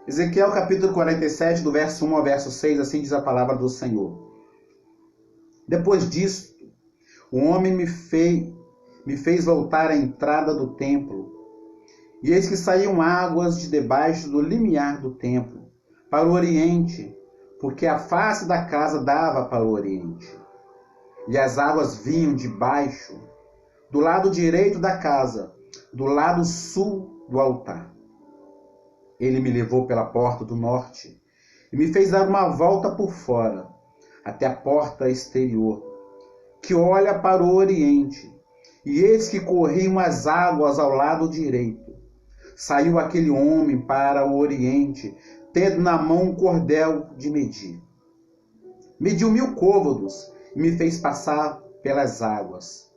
Ezequiel capítulo 47, do verso 1 ao verso 6, assim diz a palavra do Senhor. Depois disso, o homem me fez voltar à entrada do templo, e eis que saíam águas de debaixo do limiar do templo, para o oriente, porque a face da casa dava para o oriente. E as águas vinham de baixo, do lado direito da casa, do lado sul do altar. Ele me levou pela porta do norte e me fez dar uma volta por fora, até a porta exterior, que olha para o oriente. E eis que corriam as águas ao lado direito. Saiu aquele homem para o oriente, tendo na mão um cordel de medir. Mediu 1000 côvados e me fez passar pelas águas,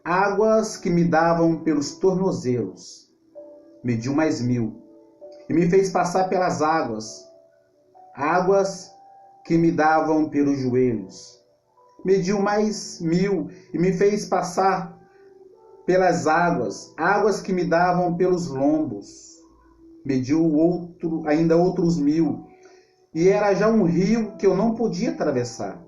águas que me davam pelos tornozelos. Mediu mais 1000 e me fez passar pelas águas, águas que me davam pelos joelhos. Mediu mais 1000 e me fez passar pelas águas, águas que me davam pelos lombos. Mediu ainda outros 1000, e era já um rio que eu não podia atravessar,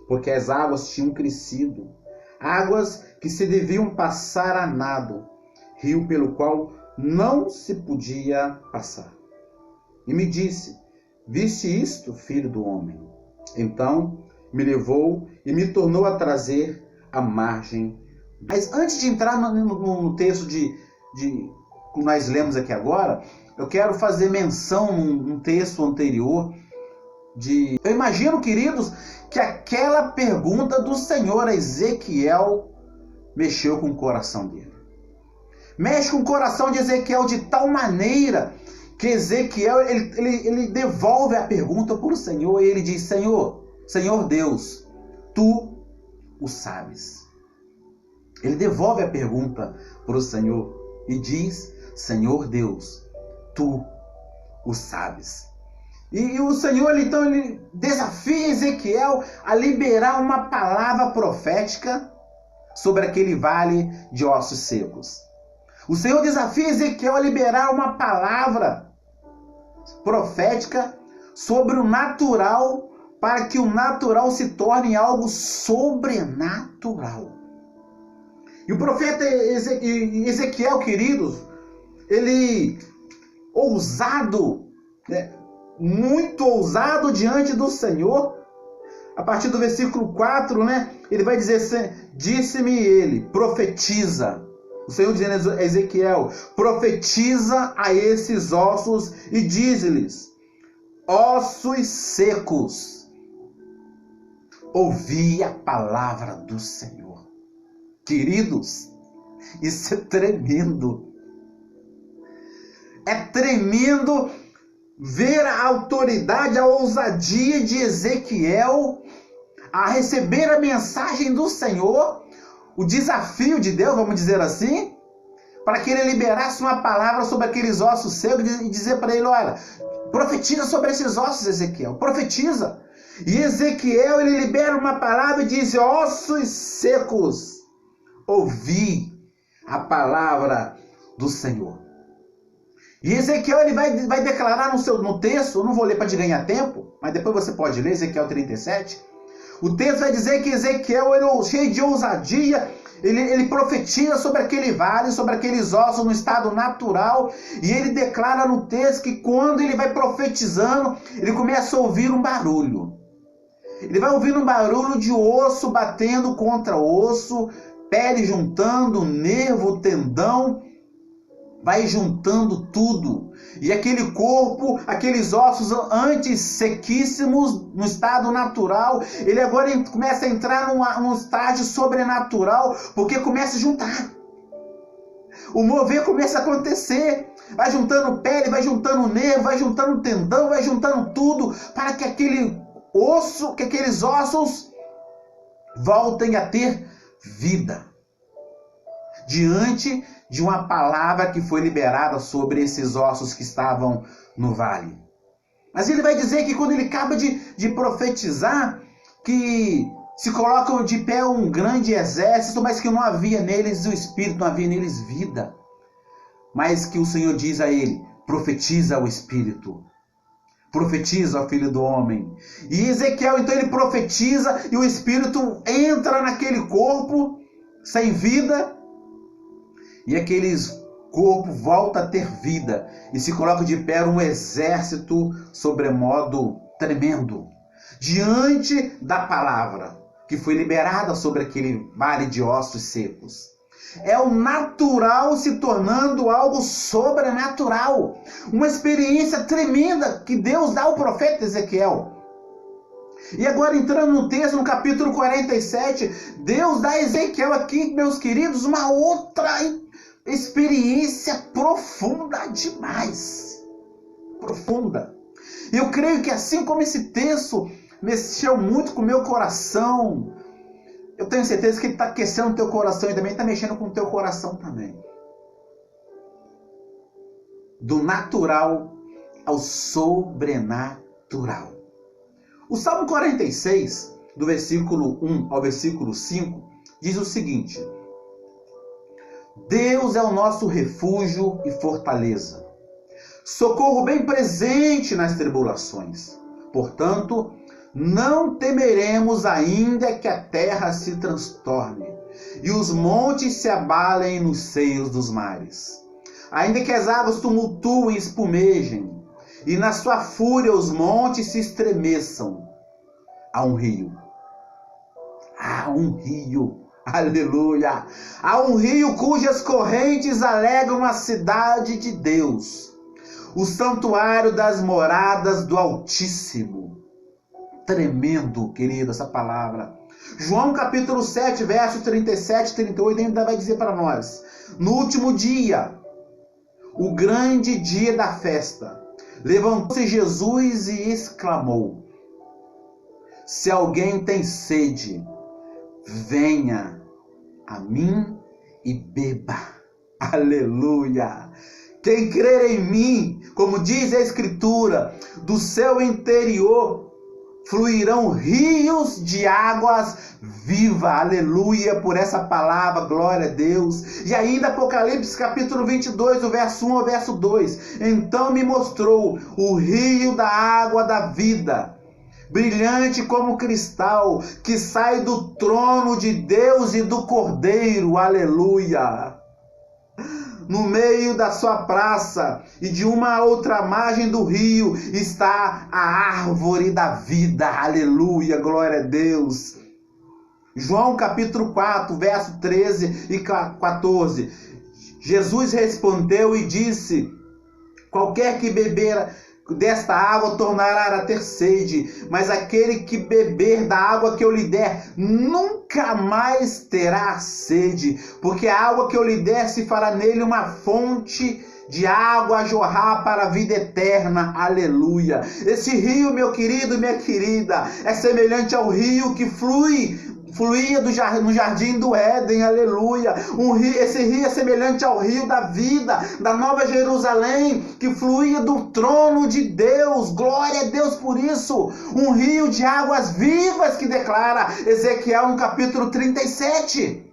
porque as águas tinham crescido, águas que se deviam passar a nado, rio pelo qual não se podia passar. E me disse: viste isto, filho do homem? Então me levou e me tornou a trazer à margem. Mas antes de entrar no texto que nós lemos aqui agora, eu quero fazer menção num texto anterior eu imagino, queridos, que aquela pergunta do Senhor a Ezequiel mexeu com o coração dele. Mexe com o coração de Ezequiel de tal maneira que Ezequiel ele devolve a pergunta para o Senhor e ele diz: Senhor Deus, tu o sabes. Ele devolve a pergunta para o Senhor e diz: Senhor Deus, tu o sabes. E o Senhor, então, ele desafia Ezequiel a liberar uma palavra profética sobre aquele vale de ossos secos. O Senhor desafia Ezequiel a liberar uma palavra profética sobre o natural, para que o natural se torne algo sobrenatural. E o profeta Ezequiel, queridos, ele ousado, muito ousado diante do Senhor. A partir do versículo 4, ele vai dizer: disse-me ele, profetiza. O Senhor dizendo a Ezequiel: profetiza a esses ossos e diz-lhes: ossos secos, ouvi a palavra do Senhor. Queridos, isso é tremendo. É tremendo ver a autoridade, a ousadia de Ezequiel a receber a mensagem do Senhor, o desafio de Deus, vamos dizer assim, para que ele liberasse uma palavra sobre aqueles ossos secos e dizer para ele: olha, profetiza sobre esses ossos, Ezequiel, profetiza. E Ezequiel, ele libera uma palavra e diz: ossos secos, ouvi a palavra do Senhor. E Ezequiel, ele vai declarar no texto, eu não vou ler para te ganhar tempo, mas depois você pode ler, Ezequiel 37. O texto vai dizer que Ezequiel, ele, cheio de ousadia, ele profetiza sobre aquele vale, sobre aqueles ossos no estado natural, e ele declara no texto que quando ele vai profetizando, ele começa a ouvir um barulho. Ele vai ouvindo um barulho de osso batendo contra osso, pele juntando, nervo, tendão, vai juntando tudo. E aquele corpo, aqueles ossos antes sequíssimos no estado natural, ele agora começa a entrar num estágio sobrenatural, porque começa a juntar. O mover começa a acontecer. Vai juntando pele, vai juntando nervo, vai juntando tendão, vai juntando tudo, para que aqueles ossos voltem a ter vida. Diante de uma palavra que foi liberada sobre esses ossos que estavam no vale. Mas ele vai dizer que quando ele acaba de profetizar, que se colocam de pé um grande exército, mas que não havia neles o Espírito, não havia neles vida. Mas que o Senhor diz a ele: profetiza o Espírito. Profetiza o Filho do Homem. E Ezequiel, então, ele profetiza e o Espírito entra naquele corpo sem vida. E aquele corpo volta a ter vida. E se coloca de pé um exército sobremodo tremendo. Diante da palavra que foi liberada sobre aquele vale de ossos secos. É o natural se tornando algo sobrenatural. Uma experiência tremenda que Deus dá ao profeta Ezequiel. E agora entrando no texto, no capítulo 47, Deus dá a Ezequiel aqui, meus queridos, uma outra experiência profunda demais. Profunda. Eu creio que assim como esse texto mexeu muito com o meu coração, eu tenho certeza que ele está aquecendo o teu coração e também está mexendo com o teu coração também. Do natural ao sobrenatural. O Salmo 46, do versículo 1 ao versículo 5, diz o seguinte: Deus é o nosso refúgio e fortaleza, socorro bem presente nas tribulações. Portanto, não temeremos ainda que a terra se transtorne e os montes se abalem nos seios dos mares. Ainda que as águas tumultuem e espumejem e na sua fúria os montes se estremeçam. Há um rio. Há um rio. Aleluia. Há um rio cujas correntes alegram a cidade de Deus, o santuário das moradas do Altíssimo. Tremendo, querido, essa palavra. João capítulo 7, versos 37 e 38 ainda vai dizer para nós: no último dia, o grande dia da festa, levantou-se Jesus e exclamou: se alguém tem sede, venha a mim e beba. Aleluia. Quem crer em mim, como diz a Escritura, do seu interior fluirão rios de águas vivas. Aleluia por essa palavra, glória a Deus. E ainda Apocalipse capítulo 22, do verso 1 ao verso 2. Então me mostrou o rio da água da vida, brilhante como cristal, que sai do trono de Deus e do Cordeiro. Aleluia. No meio da sua praça e de uma outra margem do rio está a árvore da vida. Aleluia, glória a Deus. João capítulo 4, verso 13 e 14. Jesus respondeu e disse: qualquer que beber desta água tornará a ter sede, mas aquele que beber da água que eu lhe der nunca mais terá sede, porque a água que eu lhe der se fará nele uma fonte de água a jorrar para a vida eterna. Aleluia. Esse rio, meu querido e minha querida, é semelhante ao rio que fluía no jardim do Éden. Aleluia. Esse rio é semelhante ao rio da vida, da Nova Jerusalém, que fluía do trono de Deus. Glória a Deus por isso. Um rio de águas vivas, que declara Ezequiel no capítulo 37.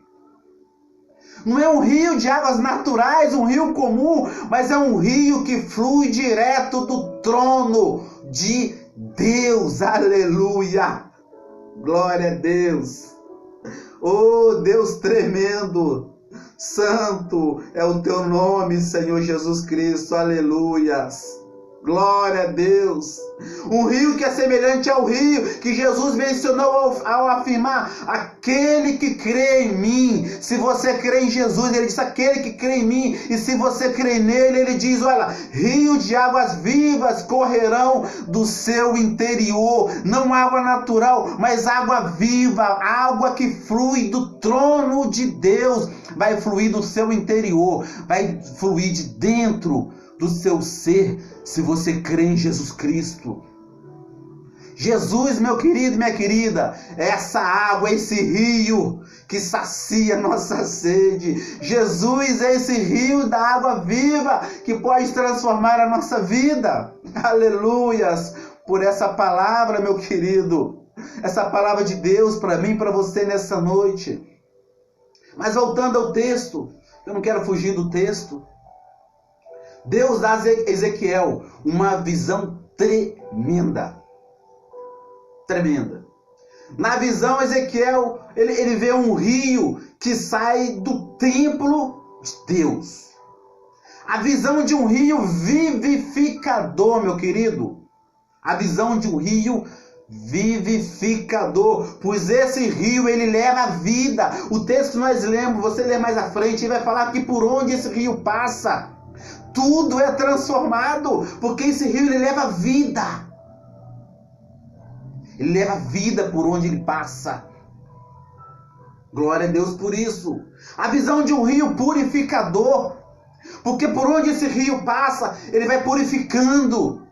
Não é um rio de águas naturais, um rio comum, mas é um rio que flui direto do trono de Deus. Aleluia. Glória a Deus. Oh, Deus tremendo. Santo é o teu nome, Senhor Jesus Cristo. Aleluias. Glória a Deus. Um rio que é semelhante ao rio que Jesus mencionou ao afirmar: aquele que crê em mim. Se você crê em Jesus, ele diz aquele que crê em mim. E se você crê nele, ele diz: olha, rio de águas vivas correrão do seu interior. Não água natural, mas água viva, água que flui do trono de Deus. Vai fluir do seu interior, vai fluir de dentro do seu ser, se você crê em Jesus Cristo. Jesus, meu querido e minha querida, é essa água, esse rio que sacia nossa sede. Jesus é esse rio da água viva que pode transformar a nossa vida. Aleluias por essa palavra, meu querido. Essa palavra de Deus para mim e para você nessa noite. Mas voltando ao texto, eu não quero fugir do texto. Deus dá a Ezequiel uma visão tremenda. Tremenda. Na visão, Ezequiel, ele vê um rio que sai do templo de Deus. A visão de um rio vivificador, meu querido. A visão de um rio vivificador, pois esse rio, ele leva a vida. O texto que nós lemos, você lê mais à frente, ele vai falar que por onde esse rio passa, tudo é transformado, porque esse rio, ele leva vida. Ele leva vida por onde ele passa. Glória a Deus por isso. A visão de um rio purificador, porque por onde esse rio passa, ele vai purificando.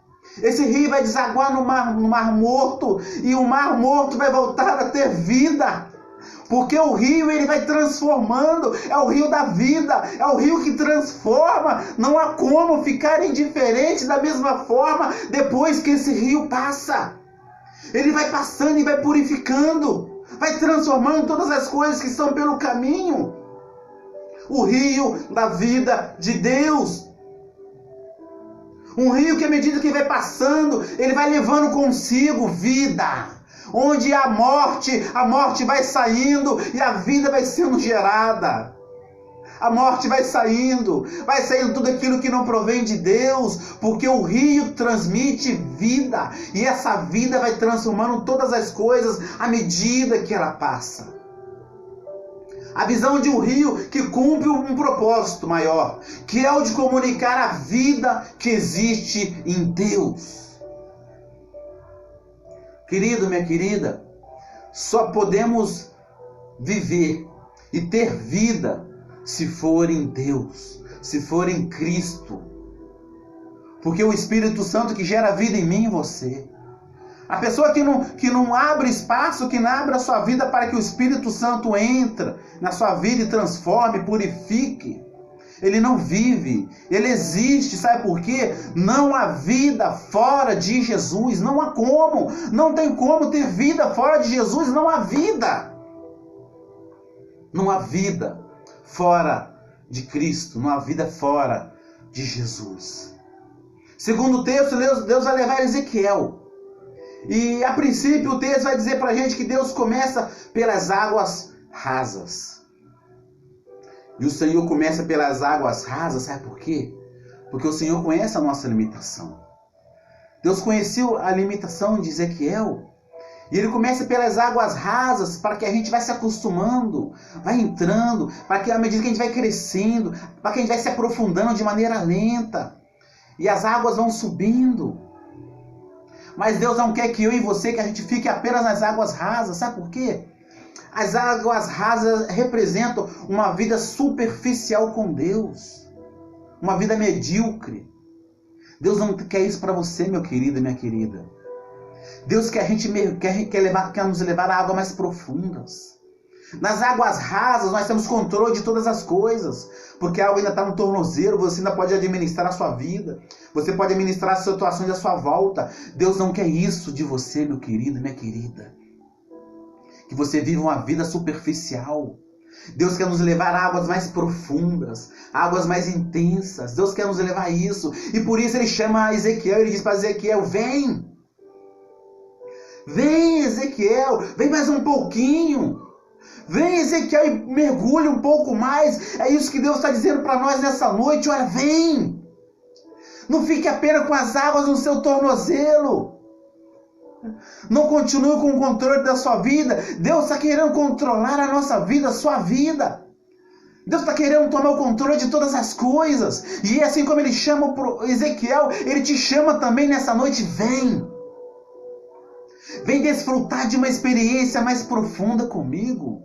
Esse rio vai desaguar no mar Morto, e o Mar Morto vai voltar a ter vida. Porque o rio, ele vai transformando, é o rio da vida, é o rio que transforma. Não há como ficar indiferente da mesma forma depois que esse rio passa. Ele vai passando e vai purificando, vai transformando todas as coisas que estão pelo caminho. O rio da vida de Deus. Um rio que à medida que vai passando, ele vai levando consigo vida. Onde a morte vai saindo e a vida vai sendo gerada. A morte vai saindo tudo aquilo que não provém de Deus, porque o rio transmite vida, e essa vida vai transformando todas as coisas à medida que ela passa. A visão de um rio que cumpre um propósito maior, que é o de comunicar a vida que existe em Deus. Querido, minha querida, só podemos viver e ter vida se for em Deus, se for em Cristo. Porque o Espírito Santo que gera vida em mim e você. A pessoa que não abre espaço, que não abre a sua vida para que o Espírito Santo entre na sua vida e transforme, purifique, ele não vive, ele existe. Sabe por quê? Não há vida fora de Jesus, não há como, não tem como ter vida fora de Jesus, não há vida. Não há vida fora de Cristo, não há vida fora de Jesus. Segundo o texto, Deus vai levar Ezequiel. E a princípio o texto vai dizer para a gente que Deus começa pelas águas rasas. E o Senhor começa pelas águas rasas, sabe por quê? Porque o Senhor conhece a nossa limitação. Deus conheceu a limitação de Ezequiel. E ele começa pelas águas rasas, para que a gente vai se acostumando, vai entrando, para que à medida que a gente vai crescendo, para que a gente vai se aprofundando de maneira lenta. E as águas vão subindo. Mas Deus não quer que eu e você, que a gente fique apenas nas águas rasas. Sabe por quê? As águas rasas representam uma vida superficial com Deus. Uma vida medíocre. Deus não quer isso para você, meu querido e minha querida. Deus quer quer nos levar a águas mais profundas. Nas águas rasas nós temos controle de todas as coisas, porque a água ainda está no tornozelo, você ainda pode administrar a sua vida, você pode administrar as situações à sua volta. Deus não quer isso de você, meu querido, minha querida, que você viva uma vida superficial. Deus quer nos levar a águas mais profundas, águas mais intensas. Deus quer nos levar a isso, e por isso ele chama Ezequiel, ele diz para Ezequiel: vem, vem Ezequiel, vem mais um pouquinho. Vem Ezequiel e mergulhe um pouco mais. É isso que Deus está dizendo para nós nessa noite. Olha, vem. Não fique apenas com as águas no seu tornozelo. Não continue com o controle da sua vida. Deus está querendo controlar a nossa vida, a sua vida. Deus está querendo tomar o controle de todas as coisas. E assim como ele chama Ezequiel, ele te chama também nessa noite. Vem. Vem desfrutar de uma experiência mais profunda comigo.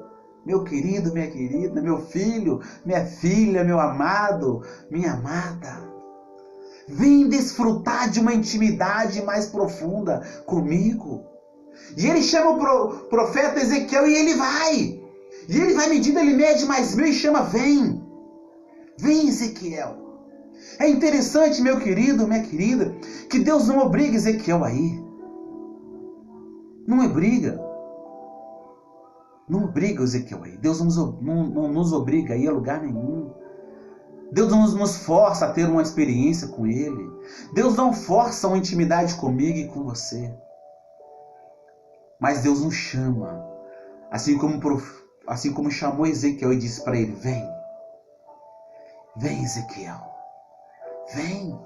Meu querido, minha querida, meu filho, minha filha, meu amado, minha amada. Vem desfrutar de uma intimidade mais profunda comigo. E ele chama o profeta Ezequiel e ele vai. E ele vai medindo, ele mede mais mil e chama: vem. Vem Ezequiel. É interessante, meu querido, minha querida, que Deus não obriga Ezequiel a ir. Não obriga. Não obriga Ezequiel a ir. Deus não nos obriga a ir a lugar nenhum. Deus não nos força a ter uma experiência com Ele. Deus não força uma intimidade comigo e com você. Mas Deus nos chama. Assim como chamou Ezequiel e disse para ele: vem. Vem, Ezequiel. Vem.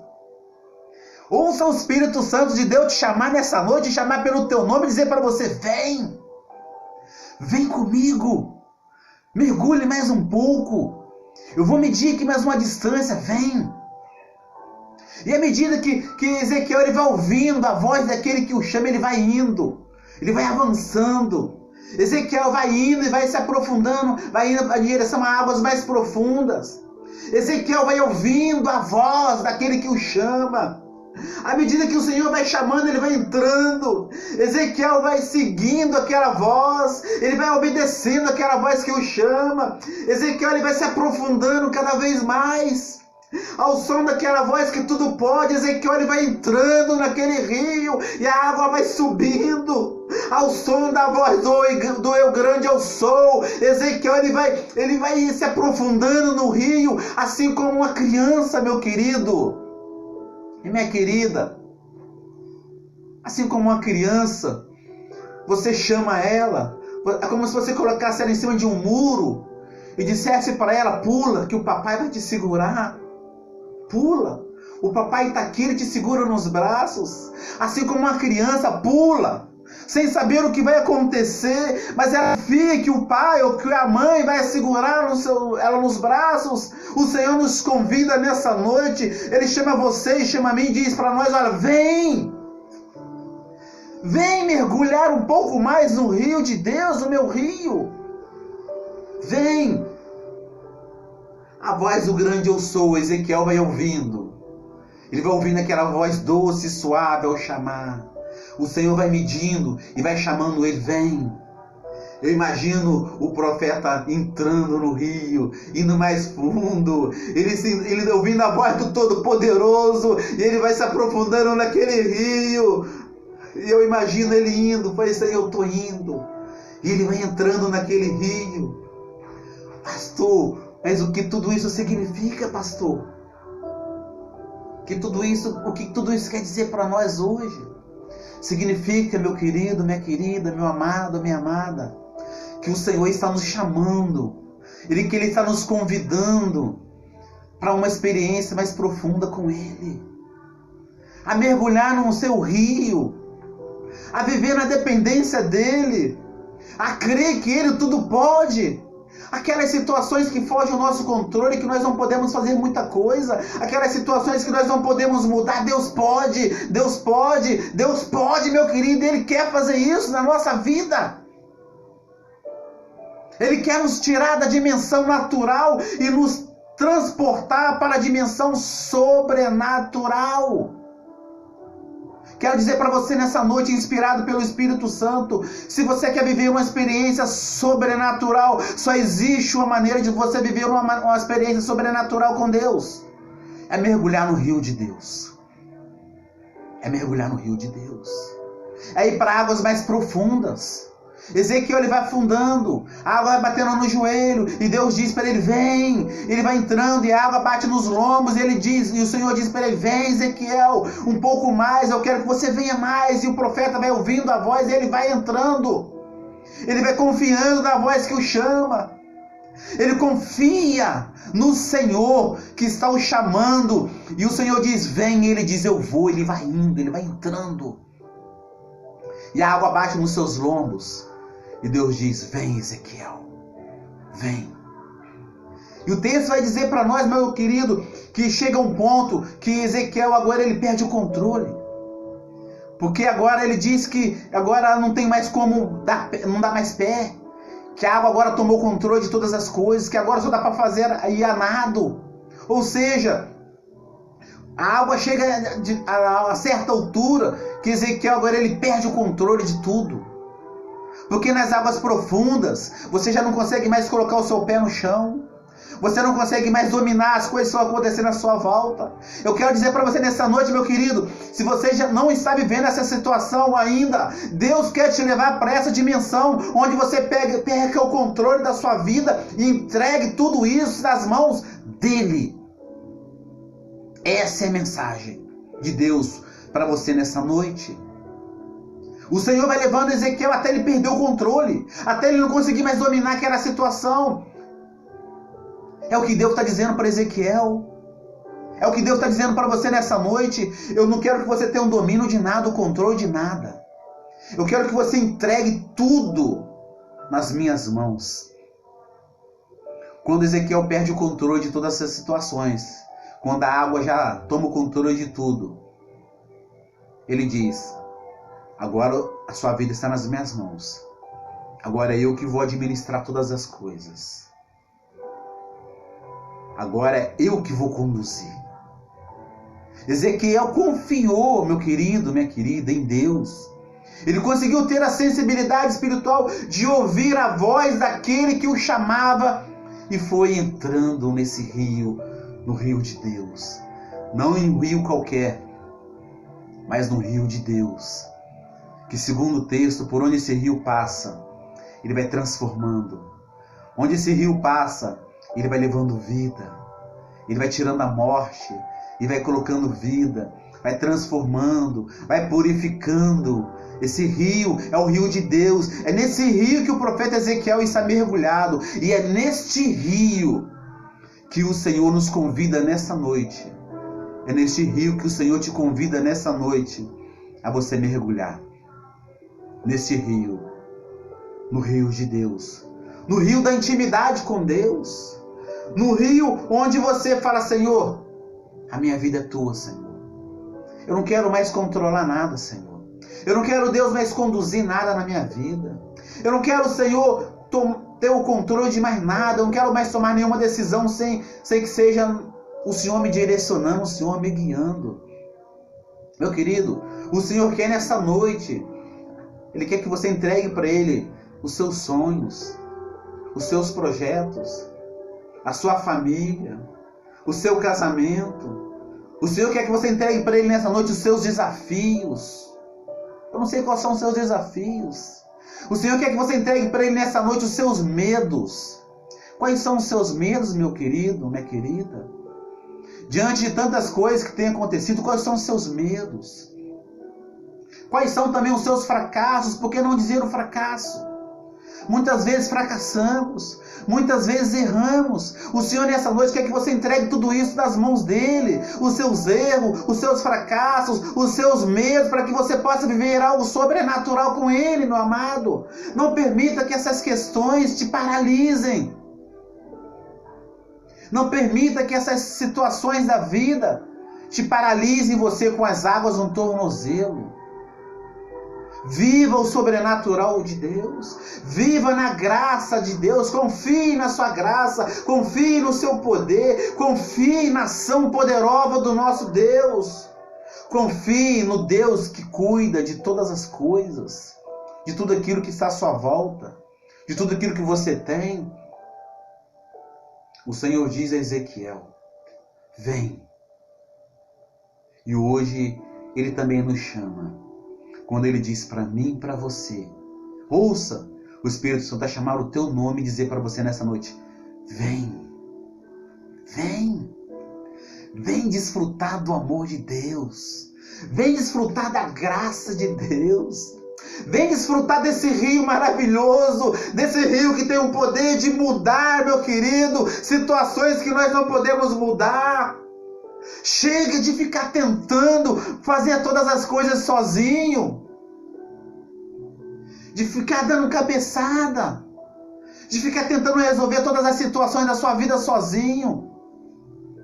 Ouça o Espírito Santo de Deus te chamar nessa noite, te chamar pelo teu nome e dizer para você: vem. Vem comigo. Mergulhe mais um pouco. Eu vou medir aqui mais uma distância. Vem. E à medida que Ezequiel ele vai ouvindo a voz daquele que o chama, ele vai indo. Ele vai avançando. Ezequiel vai indo e vai se aprofundando. Vai indo em direção a águas mais profundas. Ezequiel vai ouvindo a voz daquele que o chama. À medida que o Senhor vai chamando, ele vai entrando. Ezequiel vai seguindo aquela voz. Ele vai obedecendo aquela voz que o chama. Ezequiel ele vai se aprofundando cada vez mais. Ao som daquela voz que tudo pode, Ezequiel ele vai entrando naquele rio e a água vai subindo. Ao som da voz do eu grande eu sou, Ezequiel ele vai se aprofundando no rio, assim como uma criança, meu querido e minha querida. Assim como uma criança, você chama ela, é como se você colocasse ela em cima de um muro e dissesse para ela: pula, que o papai vai te segurar. Pula, o papai está aqui, ele te segura nos braços. Assim como uma criança pula, sem saber o que vai acontecer, mas ela confia que o pai ou que a mãe vai segurar ela nos braços. O Senhor nos convida nessa noite, Ele chama você e chama a mim e diz para nós: olha, vem! Vem mergulhar um pouco mais no rio de Deus, no meu rio. Vem! A voz do grande eu sou, Ezequiel vai ouvindo. Ele vai ouvindo aquela voz doce e suave ao chamar. O Senhor vai medindo e vai chamando ele: vem. Eu imagino o profeta entrando no rio, indo mais fundo, ele ouvindo a voz do Todo-Poderoso, e ele vai se aprofundando naquele rio. E eu imagino ele indo, falei: Senhor, eu estou indo. E ele vai entrando naquele rio. Pastor, mas o que tudo isso significa, pastor? O que tudo isso quer dizer para nós hoje? Significa, meu querido, minha querida, meu amado, minha amada, que o Senhor está nos chamando, que Ele está nos convidando para uma experiência mais profunda com Ele, a mergulhar no seu rio, a viver na dependência dEle, a crer que Ele tudo pode. Aquelas situações que fogem ao nosso controle, que nós não podemos fazer muita coisa, aquelas situações que nós não podemos mudar, Deus pode, Deus pode, Deus pode, meu querido, Ele quer fazer isso na nossa vida. Ele quer nos tirar da dimensão natural e nos transportar para a dimensão sobrenatural. Quero dizer para você nessa noite, inspirado pelo Espírito Santo, se você quer viver uma experiência sobrenatural, só existe uma maneira de você viver uma experiência sobrenatural com Deus. É mergulhar no rio de Deus. É mergulhar no rio de Deus. É ir para águas mais profundas. Ezequiel ele vai afundando, a água vai batendo no joelho, e Deus diz para ele: vem. Ele vai entrando e a água bate nos lombos, e o Senhor diz para ele: vem, Ezequiel, um pouco mais, eu quero que você venha mais. E o profeta vai ouvindo a voz e ele vai entrando, ele vai confiando na voz que o chama, ele confia no Senhor que está o chamando, e o Senhor diz: vem, e ele diz: eu vou. Ele vai indo, ele vai entrando, e a água bate nos seus lombos. E Deus diz: vem, Ezequiel, vem. E o texto vai dizer para nós, meu querido, que chega um ponto que Ezequiel agora ele perde o controle. Porque agora ele diz que agora não tem mais como não dá mais pé. Que a água agora tomou controle de todas as coisas, que agora só dá para fazer ir a nado. Ou seja, a água chega a certa altura que Ezequiel agora ele perde o controle de tudo. Porque nas águas profundas você já não consegue mais colocar o seu pé no chão. Você não consegue mais dominar as coisas que estão acontecendo à sua volta. Eu quero dizer para você nessa noite, meu querido, se você já não está vivendo essa situação ainda, Deus quer te levar para essa dimensão onde você perca o controle da sua vida e entregue tudo isso nas mãos dEle. Essa é a mensagem de Deus para você nessa noite. O Senhor vai levando Ezequiel até ele perder o controle, até ele não conseguir mais dominar aquela situação. É o que Deus está dizendo para Ezequiel. É o que Deus está dizendo para você nessa noite. Eu não quero que você tenha um domínio de nada, o controle de nada. Eu quero que você entregue tudo nas minhas mãos. Quando Ezequiel perde o controle de todas essas situações, quando a água já toma o controle de tudo, ele diz: agora a sua vida está nas minhas mãos. Agora é eu que vou administrar todas as coisas. Agora é eu que vou conduzir. Ezequiel confiou, meu querido, minha querida, em Deus. Ele conseguiu ter a sensibilidade espiritual de ouvir a voz daquele que o chamava e foi entrando nesse rio, no rio de Deus. Não em um rio qualquer, mas no rio de Deus. Que segundo o texto, por onde esse rio passa, ele vai transformando. Onde esse rio passa, ele vai levando vida. Ele vai tirando a morte e vai colocando vida, vai transformando, vai purificando. Esse rio é o rio de Deus. É nesse rio que o profeta Ezequiel está mergulhado. E é neste rio que o Senhor nos convida nessa noite. É neste rio que o Senhor te convida nessa noite a você mergulhar. Nesse rio, no rio de Deus, no rio da intimidade com Deus, no rio onde você fala: Senhor, a minha vida é tua, Senhor. Eu não quero mais controlar nada, Senhor. Eu não quero, Deus, mais conduzir nada na minha vida. Eu não quero, Senhor, ter o controle de mais nada. Eu não quero mais tomar nenhuma decisão sem que seja o Senhor me direcionando, o Senhor me guiando. Meu querido, o Senhor quer nessa noite, Ele quer que você entregue para Ele os seus sonhos, os seus projetos, a sua família, o seu casamento. O Senhor quer que você entregue para Ele nessa noite os seus desafios. Eu não sei quais são os seus desafios. O Senhor quer que você entregue para Ele nessa noite os seus medos. Quais são os seus medos, meu querido, minha querida? Diante de tantas coisas que têm acontecido, quais são os seus medos? Quais são também os seus fracassos? Por que não dizer o fracasso? Muitas vezes fracassamos, muitas vezes erramos. O Senhor nessa noite quer que você entregue tudo isso nas mãos dEle. Os seus erros, os seus fracassos, os seus medos, para que você possa viver algo sobrenatural com Ele, meu amado. Não permita que essas questões te paralisem. Não permita que essas situações da vida te paralisem você com as águas no tornozelo. Viva o sobrenatural de Deus. Viva na graça de Deus. Confie na sua graça. Confie no seu poder. Confie na ação poderosa do nosso Deus. Confie no Deus que cuida de todas as coisas, de tudo aquilo que está à sua volta, de tudo aquilo que você tem. O Senhor diz a Ezequiel: vem. E hoje Ele também nos chama. Quando Ele diz para mim e para você, ouça, o Espírito Santo vai chamar o teu nome e dizer para você nessa noite: vem, vem, vem desfrutar do amor de Deus, vem desfrutar da graça de Deus, vem desfrutar desse rio maravilhoso, desse rio que tem o poder de mudar, meu querido, situações que nós não podemos mudar. Chega de ficar tentando fazer todas as coisas sozinho, de ficar dando cabeçada, de ficar tentando resolver todas as situações da sua vida sozinho.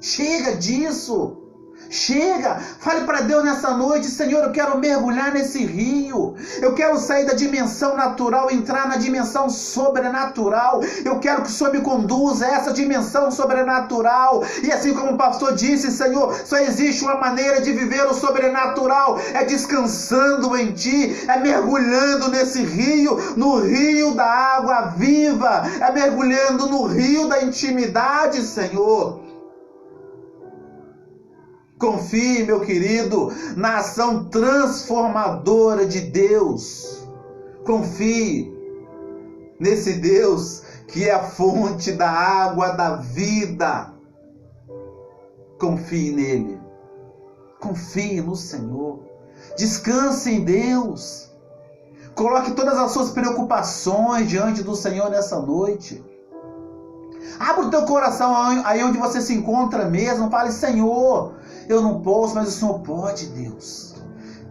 Chega disso. Chega, fale para Deus nessa noite: Senhor, eu quero mergulhar nesse rio, eu quero sair da dimensão natural, entrar na dimensão sobrenatural, eu quero que o Senhor me conduza a essa dimensão sobrenatural. E assim como o pastor disse, Senhor, só existe uma maneira de viver o sobrenatural, é descansando em Ti, é mergulhando nesse rio, no rio da água viva, é mergulhando no rio da intimidade, Senhor. Confie, meu querido, na ação transformadora de Deus. Confie nesse Deus que é a fonte da água da vida. Confie nele. Confie no Senhor. Descanse em Deus. Coloque todas as suas preocupações diante do Senhor nessa noite. Abra o teu coração aí onde você se encontra mesmo. Fale, Senhor, eu não posso, mas o Senhor pode, Deus.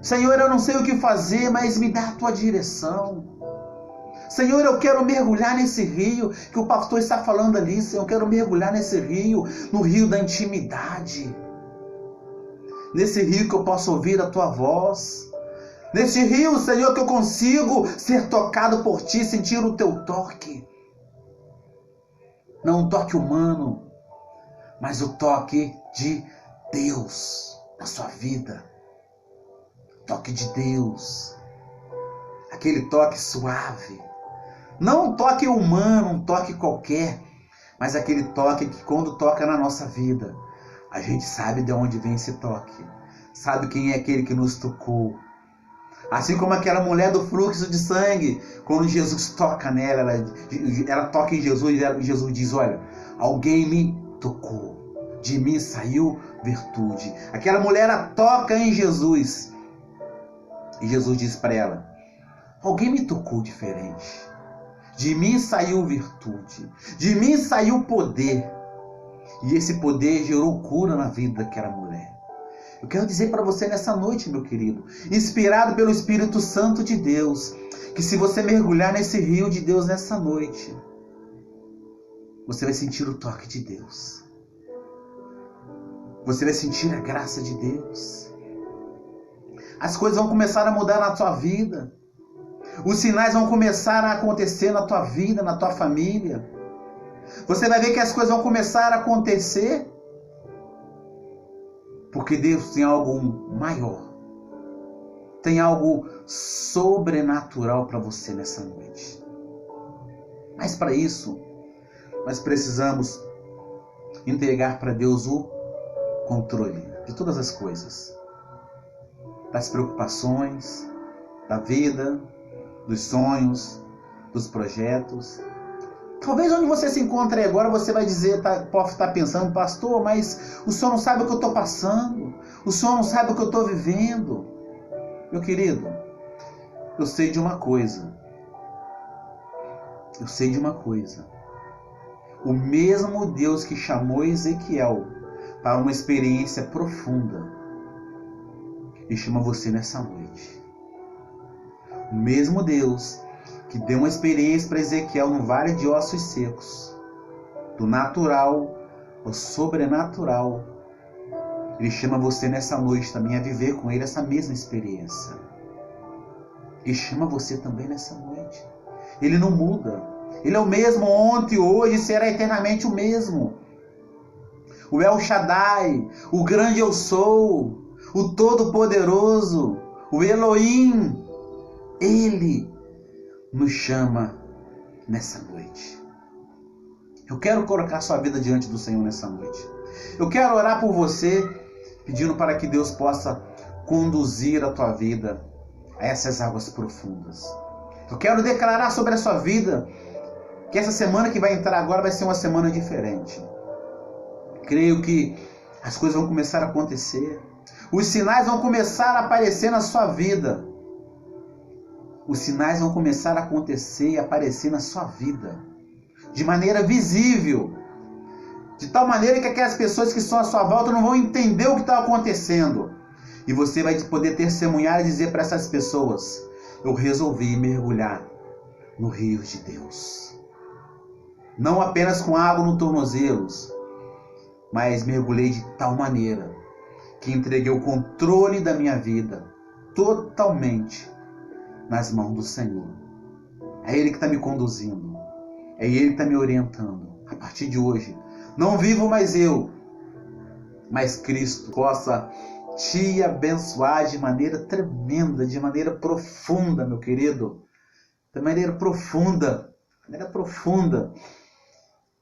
Senhor, eu não sei o que fazer, mas me dá a tua direção. Senhor, eu quero mergulhar nesse rio que o pastor está falando ali, Senhor. Eu quero mergulhar nesse rio, no rio da intimidade. Nesse rio que eu posso ouvir a tua voz. Nesse rio, Senhor, que eu consigo ser tocado por ti, sentir o teu toque. Não um toque humano, mas o toque de Deus na sua vida. Toque de Deus. Aquele toque suave. Não um toque humano, um toque qualquer, mas aquele toque que quando toca na nossa vida, a gente sabe de onde vem esse toque. Sabe quem é aquele que nos tocou. Assim como aquela mulher do fluxo de sangue, quando Jesus toca nela, ela toca em Jesus e Jesus diz, olha, alguém me tocou, de mim saiu virtude. Aquela mulher ela toca em Jesus e Jesus diz para ela, alguém me tocou diferente, de mim saiu virtude, de mim saiu poder, e esse poder gerou cura na vida daquela mulher. Eu quero dizer para você nessa noite, meu querido, inspirado pelo Espírito Santo de Deus, que se você mergulhar nesse rio de Deus nessa noite, você vai sentir o toque de Deus. Você vai sentir a graça de Deus. As coisas vão começar a mudar na tua vida. Os sinais vão começar a acontecer na tua vida, na tua família. Você vai ver que as coisas vão começar a acontecer porque Deus tem algo maior. Tem algo sobrenatural para você nessa noite. Mas para isso, nós precisamos entregar para Deus o controle de todas as coisas. Das preocupações, da vida, dos sonhos, dos projetos. Talvez onde você se encontre agora, você vai dizer, pode estar pensando, pastor, mas o senhor não sabe o que eu estou passando. O senhor não sabe o que eu estou vivendo. Meu querido, eu sei de uma coisa. Eu sei de uma coisa. O mesmo Deus que chamou Ezequiel para uma experiência profunda, Ele chama você nessa noite. O mesmo Deus que deu uma experiência para Ezequiel no vale de ossos secos, do natural ao sobrenatural, Ele chama você nessa noite também a viver com Ele essa mesma experiência. Ele chama você também nessa noite. Ele não muda. Ele é o mesmo ontem, hoje e será eternamente o mesmo. O El Shaddai, o grande eu sou, o Todo-Poderoso, o Elohim, Ele nos chama nessa noite. Eu quero colocar sua vida diante do Senhor nessa noite. Eu quero orar por você, pedindo para que Deus possa conduzir a tua vida a essas águas profundas. Eu quero declarar sobre a sua vida que essa semana que vai entrar agora vai ser uma semana diferente. Creio que as coisas vão começar a acontecer. Os sinais vão começar a aparecer na sua vida. Os sinais vão começar a acontecer e aparecer na sua vida. De maneira visível. De tal maneira que aquelas pessoas que estão à sua volta não vão entender o que está acontecendo. E você vai poder testemunhar e dizer para essas pessoas, eu resolvi mergulhar no rio de Deus. Não apenas com água no tornozelos, mas mergulhei de tal maneira que entreguei o controle da minha vida totalmente nas mãos do Senhor. É Ele que está me conduzindo. É Ele que está me orientando. A partir de hoje, não vivo mais eu, mas Cristo possa te abençoar de maneira tremenda, de maneira profunda, meu querido. De maneira profunda.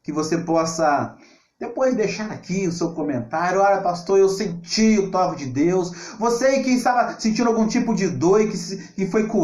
Que você possa depois deixar aqui o seu comentário. Olha, pastor, eu senti o toque de Deus. Você que estava sentindo algum tipo de dor e que foi curado.